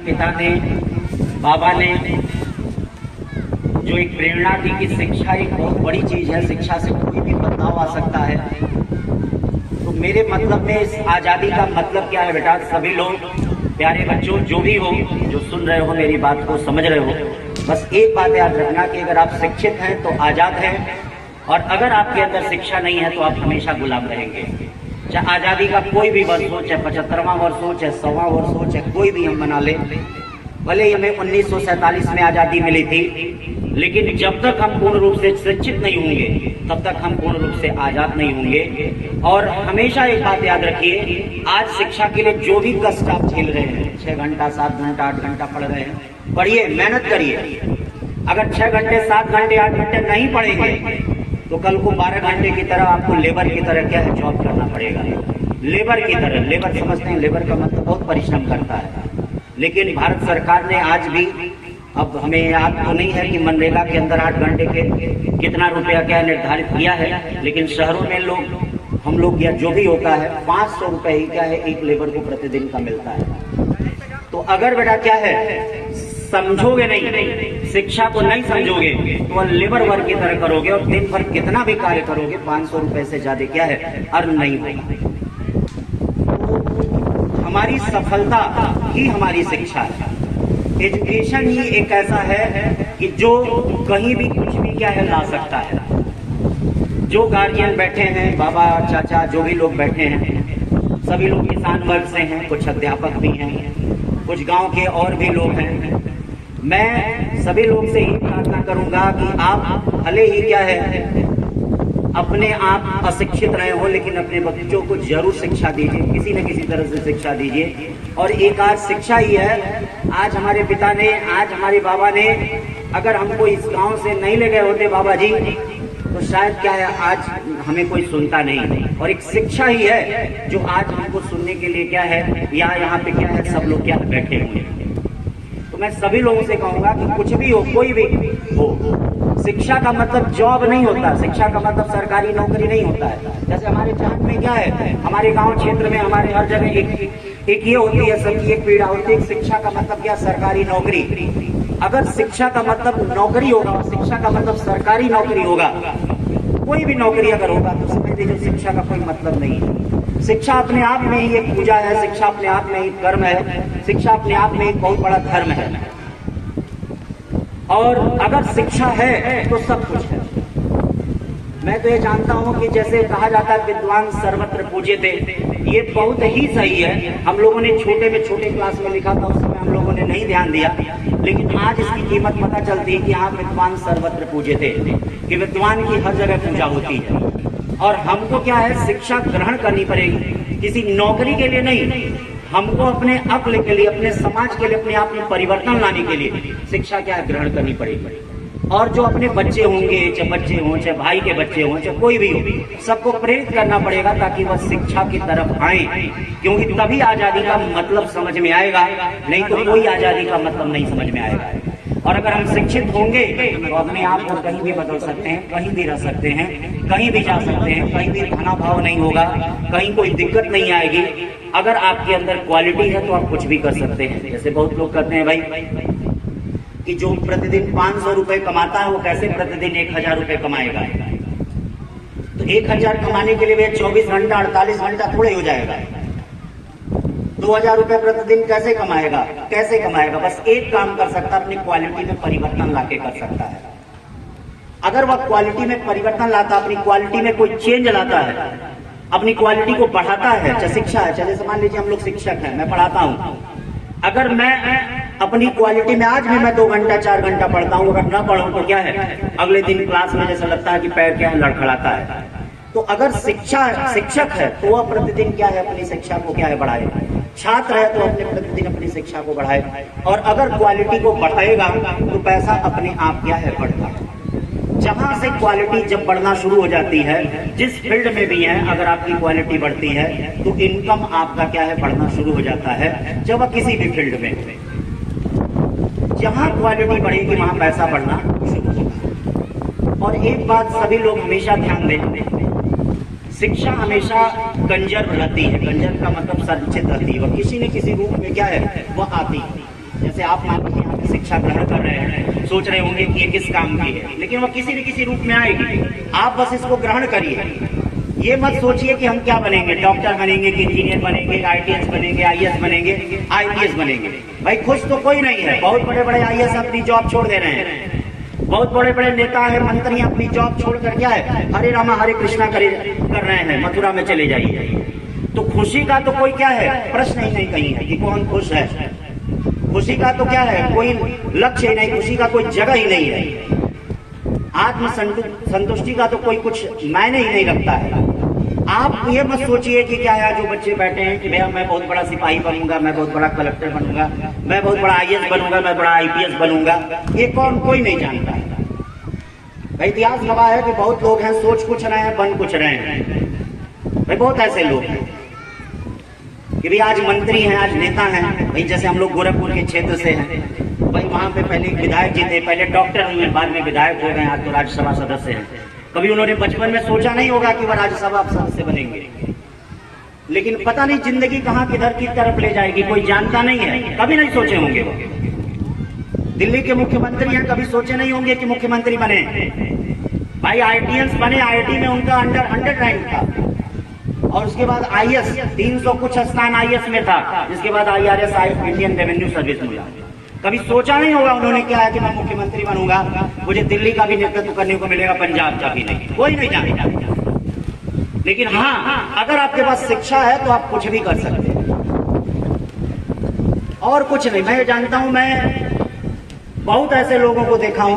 पिता ने, बाबा ने जो एक प्रेरणा दी कि शिक्षा एक बहुत बड़ी चीज़ है, शिक्षा से कोई भी बदलाव आ सकता है। तो मेरे मतलब में इस आज़ादी का मतलब क्या है बेटा? सभी लोग प्यारे बच्चों जो भी हो, जो सुन रहे हो मेरी बात को, समझ रहे हो, बस एक बात याद रखना कि अगर आप शिक्षित हैं तो आज़ाद हैं, और अगर आपके अंदर शिक्षा नहीं है तो आप हमेशा गुलाम रहेंगे। चाहे आज़ादी का कोई भी वर्ष हो, चाहे 75वां वर्ष हो, चाहे 100वां वर्ष हो, चाहे कोई भी हम बना ले, भले ही हमें 1947 में आज़ादी मिली थी, लेकिन जब तक हम पूर्ण रूप से शिक्षित नहीं होंगे तब तक हम पूर्ण रूप से आज़ाद नहीं होंगे। और हमेशा एक बात याद रखिए, आज शिक्षा के लिए जो भी कष्ट आप झेल रहे हैं, 6 घंटा 7 घंटा 8 घंटा पढ़ रहे हैं, पढ़िए, मेहनत करिए। अगर 6 घंटे 7 घंटे 8 घंटे नहीं पढ़ेंगे तो कल को 12 घंटे की तरह आपको लेबर की तरह क्या है, जॉब करना पड़ेगा। लेबर की तरह, लेबर समझते हैं, लेबर का मतलब बहुत परिश्रम करता है। लेकिन भारत सरकार ने आज भी, अब हमें याद तो नहीं है कि मनरेगा के अंदर 8 घंटे के कितना रुपया क्या निर्धारित किया है, लेकिन शहरों में लोग, हम लोग या जो भी होता है, 500 रुपये ही क्या है एक लेबर को प्रतिदिन का मिलता है। तो अगर बेटा क्या है, समझोगे नहीं, शिक्षा को नहीं समझोगे तो लेबर वर्क की तरह करोगे और दिन भर कितना भी कार्य करोगे, 500 रुपए से ज्यादा क्या है अर्न नहीं होगा। हमारी सफलता ही हमारी शिक्षा है। एजुकेशन ही एक ऐसा है कि जो कहीं भी कुछ भी क्या है ला सकता है। जो गार्जियन बैठे हैं, बाबा चाचा जो भी लोग बैठे हैं, सभी लोग किसान वर्ग से हैं, कुछ अध्यापक भी हैं, कुछ गांव के और भी लोग हैं। मैं सभी लोग से ही प्रार्थना करूंगा कि आप भले ही क्या है अपने आप अशिक्षित रहे हो, लेकिन अपने बच्चों को जरूर शिक्षा दीजिए, किसी न किसी तरह से शिक्षा दीजिए। और एक आज शिक्षा ही है, आज हमारे पिता ने, आज हमारे बाबा ने अगर हमको इस गांव से नहीं ले गए होते बाबा जी, तो शायद क्या है आज हमें कोई सुनता नहीं। और एक शिक्षा ही है जो आज हमको सुनने के लिए क्या है, या यहाँ पे क्या है सब लोग क्या बैठे हुए हैं। तो मैं सभी लोगों से कहूंगा कि कुछ भी हो, कोई भी हो, शिक्षा का मतलब जॉब नहीं होता, शिक्षा का मतलब सरकारी नौकरी नहीं होता है। जैसे हमारे चांद में क्या है, हमारे गांव क्षेत्र में, हमारे हर जगह एक ये होती है, सबकी एक पीड़ा होती है, शिक्षा का मतलब क्या, सरकारी नौकरी। अगर शिक्षा का मतलब नौकरी होगा और शिक्षा का मतलब सरकारी नौकरी होगा, कोई भी नौकरी अगर होगा तो समझ लीजिए शिक्षा का कोई मतलब नहीं है। शिक्षा अपने आप में ही एक पूजा है, शिक्षा अपने आप में ही कर्म है, शिक्षा अपने आप में एक बहुत बड़ा धर्म है। और अगर शिक्षा है तो सब कुछ है। मैं तो ये जानता हूं कि जैसे कहा जाता है विद्वान सर्वत्र पूज्यते, ये बहुत ही सही है। हम लोगों ने छोटे में छोटे क्लास में लिखा था, उस समय हम लोगों ने नहीं ध्यान दिया, लेकिन आज इसकी कीमत पता चलती है कि हाँ, विद्वान सर्वत्र पूज्यते, कि विद्वान की हर जगह पूजा होती है। और हमको क्या है, शिक्षा ग्रहण करनी पड़ेगी, किसी नौकरी के लिए नहीं, हमको अपने अक्ल के लिए, अपने समाज के लिए, अपने आप में परिवर्तन लाने के लिए शिक्षा क्या है ग्रहण करनी पड़ेगी। और जो अपने बच्चे होंगे, चाहे बच्चे हों, चाहे भाई के बच्चे हों, चाहे कोई भी हो, सबको प्रेरित करना पड़ेगा ताकि वह शिक्षा की तरफ आए, क्योंकि तभी आजादी का मतलब समझ में आएगा, नहीं तो कोई आजादी का मतलब नहीं समझ में आएगा। और अगर हम शिक्षित होंगे तो अपने आप को कहीं भी बदल सकते हैं, कहीं भी रह सकते हैं, कहीं भी जा सकते हैं, कहीं भी धनाभाव नहीं होगा, कहीं कोई दिक्कत नहीं आएगी। अगर आपके अंदर क्वालिटी है तो आप कुछ भी कर सकते हैं। जैसे बहुत लोग कहते हैं भाई कि जो प्रतिदिन 500 रुपए कमाता है वो कैसे प्रतिदिन 1000 रुपए कमाएगा। तो 1000 कमाने के लिए 24 घंटा 48 घंटा थोड़े हो जाएगा। 2000 रुपए प्रतिदिन कैसे कमाएगा, कैसे कमाएगा? बस एक काम कर सकता है, अपनी क्वालिटी में परिवर्तन लाके कर सकता है। अगर वह क्वालिटी में परिवर्तन लाता, अपनी क्वालिटी में कोई चेंज लाता है, अपनी क्वालिटी को बढ़ाता है, चाहे शिक्षा है, चलिए मान लीजिए हम लोग शिक्षक हैं, मैं पढ़ाता हूं, अगर मैं अपनी क्वालिटी में आज भी मैं 2 घंटा 4 घंटा पढ़ता हूं, अगर ना पढ़ूं तो क्या है, अगले दिन क्लास में जैसा लगता है कि पैर क्या है लड़खड़ाता है। तो अगर शिक्षक है तो वह प्रतिदिन क्या है अपनी शिक्षा को क्या है बढ़ाए, छात्र है तो अपने प्रतिदिन अपनी शिक्षा को बढ़ाए। और अगर क्वालिटी को बढ़ाएगा तो पैसा अपने आप क्या है बढ़ता है। जहां से क्वालिटी जब बढ़ना शुरू हो जाती है, जिस फील्ड में भी है, अगर आपकी क्वालिटी बढ़ती है तो इनकम आपका क्या है बढ़ना शुरू हो जाता है। जब आप किसी भी फील्ड में, जहां क्वालिटी बढ़ेगी वहां पैसा बढ़ना शुरू होगा। और एक बात सभी लोग हमेशा ध्यान दें, शिक्षा हमेशा कंजर्व रहती है। कंजर्व का मतलब संचित रहती है, वह किसी न किसी रूप में क्या है वह आती है। जैसे आप मान लीजिए यहाँ पे शिक्षा ग्रहण कर रहे हैं, सोच रहे होंगे कि ये किस काम की है, लेकिन वो किसी न किसी रूप में आएगी। आप बस इसको ग्रहण करिए। ये मत सोचिए कि हम क्या बनेंगे, डॉक्टर बनेंगे कि इंजीनियर बनेंगे, ITS बनेंगे, IAS बनेंगे, IPS बनेंगे। भाई खुश तो कोई नहीं है। बहुत बड़े बड़े IAS अपनी जॉब छोड़ दे रहे हैं, बहुत बड़े बड़े नेता है, मंत्री अपनी जॉब छोड़कर क्या है, हरे रामा हरे कृष्णा कर रहे हैं, मथुरा में चले जाइए। तो खुशी का तो कोई क्या है, प्रश्न ही नहीं कहीं है कि कौन खुश है। खुशी का तो क्या है, कोई लक्ष्य ही नहीं, खुशी का कोई जगह ही नहीं है। आत्म संतुष्टि का तो कोई कुछ मायने ही नहीं रखता है। आप ये मत सोचिए कि क्या है, जो बच्चे बैठे हैं कि भैया मैं बहुत बड़ा सिपाही बनूंगा, मैं बहुत बड़ा कलेक्टर बनूंगा, मैं बहुत बड़ा IAS बनूंगा, मैं बड़ा IPS बनूंगा। ये कौन, कोई नहीं जानता है। भाई इतिहास गवाह है कि बहुत लोग हैं, सोच कुछ रहे हैं, बन कुछ रहे हैं। भाई बहुत ऐसे लोग हैं कि भाई आज मंत्री हैं, आज नेता हैं। भाई जैसे हम लोग गोरखपुर के क्षेत्र से हैं, भाई वहां पे पहले विधायक जी थे, पहले डॉक्टर हुए, बाद में विधायक हो गए, आज तो राज्यसभा सदस्य हैं। कभी उन्होंने बचपन में सोचा नहीं होगा कि वह राज्यसभा सदस्य बनेंगे, लेकिन पता नहीं जिंदगी कहाँ किधर की तरफ ले जाएगी, कोई जानता नहीं है। कभी नहीं सोचे होंगे वो दिल्ली के मुख्यमंत्री हैं, कभी सोचे नहीं होंगे कि मुख्यमंत्री बने। भाई ITS बने, IIT में उनका अंडर 100 रैंक था, और उसके बाद IAS 300 कुछ स्थान IAS में था, जिसके बाद IRS इंडियन रेवेन्यू सर्विस मिला। कभी सोचा नहीं होगा उन्होंने क्या है कि मैं मुख्यमंत्री बनूंगा, मुझे दिल्ली का भी नेतृत्व करने को मिलेगा, पंजाब का भी नहीं, कोई नहीं जानता। लेकिन हाँ, अगर आपके पास शिक्षा है तो आप कुछ भी कर सकते हैं, और कुछ नहीं। मैं जानता हूं, मैं बहुत ऐसे लोगों को देखा हूं